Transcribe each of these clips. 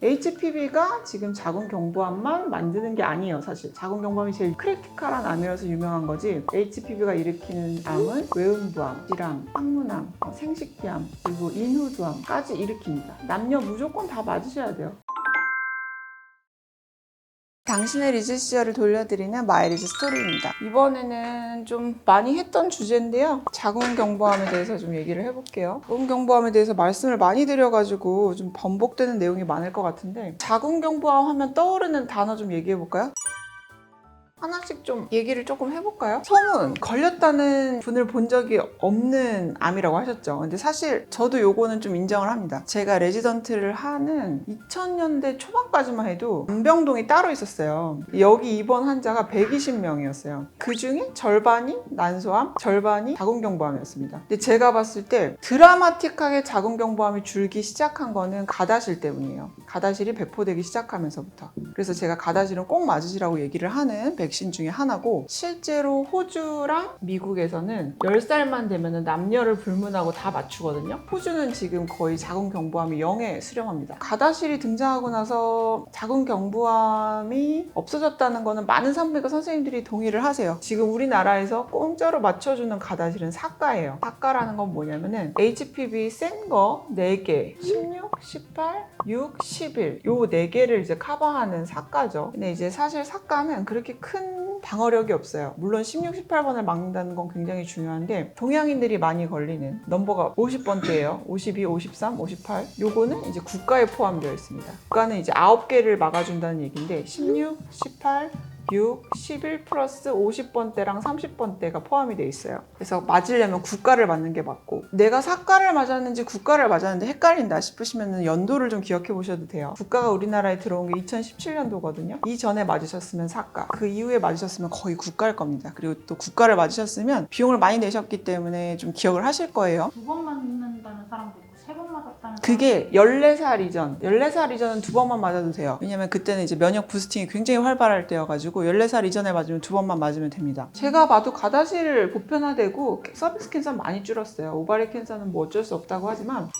HPV가 지금 자궁경부암만 만드는 게 아니에요. 사실 자궁경부암이 제일 크리티컬한 암이라서 유명한 거지, HPV가 일으키는 암은 외음부암, 질암, 항문암, 생식기암, 그리고 인후두암까지 일으킵니다. 남녀 무조건 다 맞으셔야 돼요. 당신의 리즈 시절을 돌려드리는 마이 리즈 스토리입니다. 이번에는 좀 많이 했던 주제인데요. 자궁경부암에 대해서 좀 얘기를 해볼게요. 자궁경부암에 대해서 말씀을 많이 드려가지고 좀 반복되는 내용이 많을 것 같은데, 자궁경부암 하면 떠오르는 단어 좀 얘기해볼까요? 하나씩 좀 얘기를 조금 해볼까요? 소문, 걸렸다는 분을 본 적이 없는 암이라고 하셨죠. 근데 사실 저도 요거는 좀 인정을 합니다. 제가 레지던트를 하는 2000년대 초반까지만 해도 문병동이 따로 있었어요. 여기 입원 환자가 120명이었어요. 그 중에 절반이 난소암, 절반이 자궁경부암이었습니다. 근데 제가 봤을 때 드라마틱하게 자궁경부암이 줄기 시작한 거는 가다실 때문이에요. 가다실이 배포되기 시작하면서부터. 그래서 제가 가다실은 꼭 맞으시라고 얘기를 하는 백신 중에 하나고, 실제로 호주랑 미국에서는 10살만 되면 남녀를 불문하고 다 맞추거든요. 호주는 지금 거의 자궁경부암이 0에 수렴합니다. 가다실이 등장하고 나서 자궁경부암이 없어졌다는 거는 많은 산부인과 선생님들이 동의를 하세요. 지금 우리나라에서 공짜로 맞춰주는 가다실은 사가예요. 사가라는 건 뭐냐면은 HPV 센 거 4개, 16, 18, 6, 11 요 4개를 이제 커버하는 사가죠. 근데 이제 사실 사가는 그렇게 큰 방어력이 없어요. 물론 16, 18번을 막는다는 건 굉장히 중요한데, 동양인들이 많이 걸리는 넘버가 50번대예요. 52, 53, 58 요거는 이제 국가에 포함되어 있습니다. 국가는 이제 9개를 막아준다는 얘기인데, 16, 18, 6, 11 플러스 50번대랑 30번대가 포함이 돼 있어요. 그래서 맞으려면 국가를 맞는 게 맞고, 내가 사가를 맞았는지 국가를 맞았는지 헷갈린다 싶으시면 연도를 좀 기억해 보셔도 돼요. 국가가 우리나라에 들어온 게 2017년도거든요. 이전에 맞으셨으면 사가, 그 이후에 맞으셨으면 거의 국가일 겁니다. 그리고 또 국가를 맞으셨으면 비용을 많이 내셨기 때문에 좀 기억을 하실 거예요. 2번 맞는다는 사람도 있고 3번 맞았다는 그게 14살 이전, 14살 이전은 2번만 맞아도 돼요. 왜냐면 그때는 이제 면역 부스팅이 굉장히 활발할 때여가지고 14살 이전에 맞으면 2번만 맞으면 됩니다. 제가 봐도 가다실 보편화되고 서비스 캔서 많이 줄었어요. 오바리 캔서는 뭐 어쩔 수 없다고 하지만,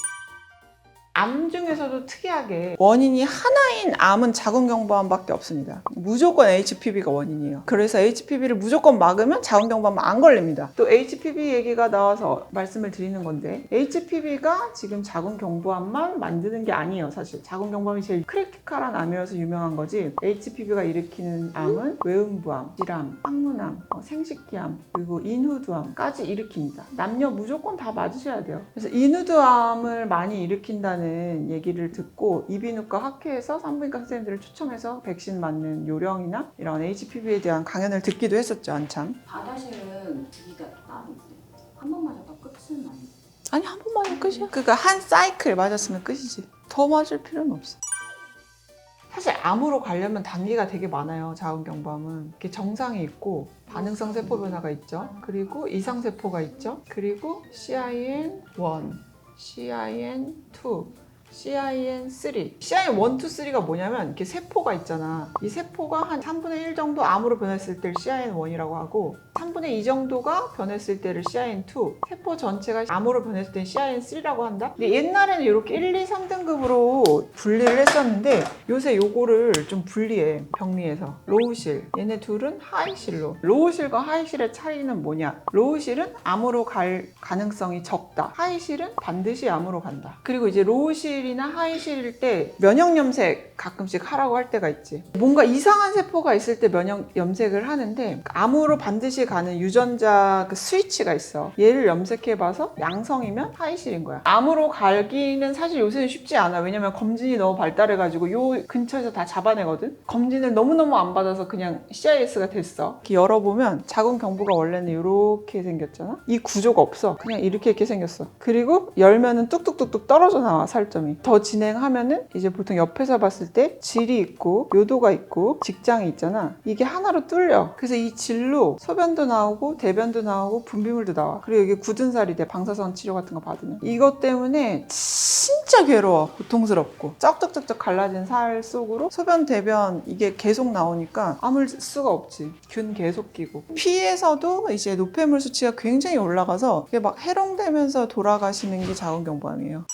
암 중에서도 특이하게 원인이 하나인 암은 자궁경부암밖에 없습니다. 무조건 HPV가 원인이에요. 그래서 HPV를 무조건 막으면 자궁경부암 안 걸립니다. 또 HPV 얘기가 나와서 말씀을 드리는 건데, HPV가 지금 자궁경부암만 만드는 게 아니에요. 사실 자궁경부암이 제일 크리티컬한 암이라서 유명한 거지, HPV가 일으키는 암은 외음부암, 질암, 항문암, 생식기암, 그리고 인후두암까지 일으킵니다. 남녀 무조건 다 맞으셔야 돼요. 그래서 인후두암을 많이 일으킨다는 얘기를 듣고 이비인후과 학회에서 산부인과 선생님들을 초청해서 백신 맞는 요령이나 이런 HPV에 대한 강연을 듣기도 했었죠, 한참. 가다실은 주기가 따로 있어요. 한 번 맞아도 끝은 아니에요. 아니, 한 번 맞으면 끝이야. 그러니까 한 사이클 맞았으면 끝이지. 더 맞을 필요는 없어. 사실 암으로 가려면 단계가 되게 많아요. 자궁경부암은 이렇게 정상이 있고, 반응성 세포 변화가 있죠. 그리고 이상 세포가 있죠. 그리고 CIN1, CIN2, CIN3. CIN1, 2, 3가 뭐냐면 이렇게 세포가 있잖아. 이 세포가 한 3분의 1 정도 암으로 변했을 때를 CIN1이라고 하고, 3분의 2 정도가 변했을 때를 CIN2, 세포 전체가 암으로 변했을 때는 CIN3라고 한다. 근데 옛날에는 이렇게 1, 2, 3등급으로 분리를 했었는데 요새 요거를 좀 분리해, 병리에서. 로우실, 얘네 둘은 하이실로. 로우실과 하이실의 차이는 뭐냐? 로우실은 암으로 갈 가능성이 적다. 하이실은 반드시 암으로 간다. 그리고 이제 로우실이나 하이실일 때 면역 염색 가끔씩 하라고 할 때가 있지. 뭔가 이상한 세포가 있을 때 면역 염색을 하는데, 암으로 반드시 가는 유전자 그 스위치가 있어. 얘를 염색해봐서 양성이면 하이실인 거야. 암으로 가기는 사실 요새는 쉽지 않아. 왜냐면 검진이 너무 발달해가지고 요 근처에서 다 잡아내거든. 검진을 너무너무 안 받아서 그냥 CIS가 됐어. 이렇게 열어보면 자궁경부가 원래는 이렇게 생겼잖아. 이 구조가 없어. 그냥 이렇게 생겼어. 그리고 열면은 뚝뚝뚝뚝 떨어져 나와, 살점이. 더 진행하면은 이제 보통 옆에서 봤을 때 질이 있고 요도가 있고 직장이 있잖아. 이게 하나로 뚫려. 그래서 이 질로 소변도 나오고 대변도 나오고 분비물도 나와. 그리고 이게 굳은 살이 돼, 방사선 치료 같은 거 받으면. 이것 때문에 진짜 괴로워. 고통스럽고 쩍쩍쩍쩍 갈라진 살 속으로 소변 대변 이게 계속 나오니까 아물 수가 없지. 균 계속 끼고. 피에서도 이제 노폐물 수치가 굉장히 올라가서 이게 막 해롱되면서 돌아가시는 게 자궁경부암이에요.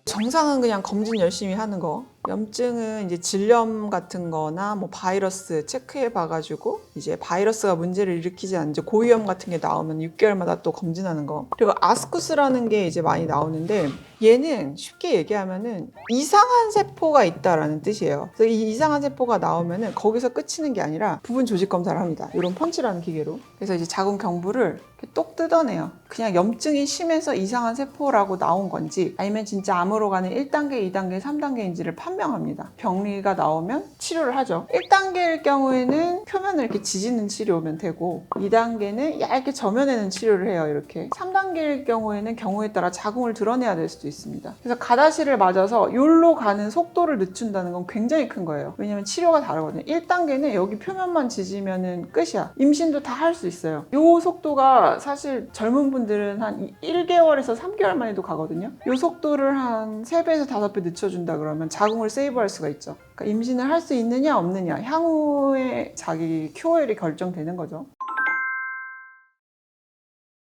정상은 그냥 검진 열심히 하는 거. 염증은 이제 질염 같은 거나 뭐 바이러스 체크해 봐가지고 이제 바이러스가 문제를 일으키지 않는지 고위험 같은 게 나오면 6개월마다 또 검진하는 거. 그리고 아스쿠스라는 게 이제 많이 나오는데 얘는 쉽게 얘기하면은 이상한 세포가 있다라는 뜻이에요. 그래서 이 이상한 세포가 나오면은 거기서 끝이는 게 아니라 부분 조직 검사를 합니다. 이런 펀치라는 기계로. 그래서 이제 자궁 경부를 이렇게 똑 뜯어내요. 그냥 염증이 심해서 이상한 세포라고 나온 건지 아니면 진짜 암으로 가는 1단계, 2단계, 3단계인지를 판명합니다. 병리가 나오면 치료를 하죠. 1단계일 경우에는 표면을 이렇게 지지는 치료면 되고 2단계는 얇게 점여내는 치료를 해요. 이렇게 3단계일 경우에는 경우에 따라 자궁을 드러내야 될 수도 있습니다. 그래서 가다시를 맞아서 요로 가는 속도를 늦춘다는 건 굉장히 큰 거예요. 왜냐면 치료가 다르거든요. 1단계는 여기 표면만 지지면은 끝이야. 임신도 다 할 수 있어요. 요 속도가 사실 젊은 분들은 한 1개월에서 3개월 만에도 가거든요. 요 속도를 한 3배에서 5배 늦춰준다 그러면 자궁을 세이브할 수가 있죠. 그러니까 임신을 할 수 있느냐 없느냐 향후에 자기 QOL이 결정되는 거죠.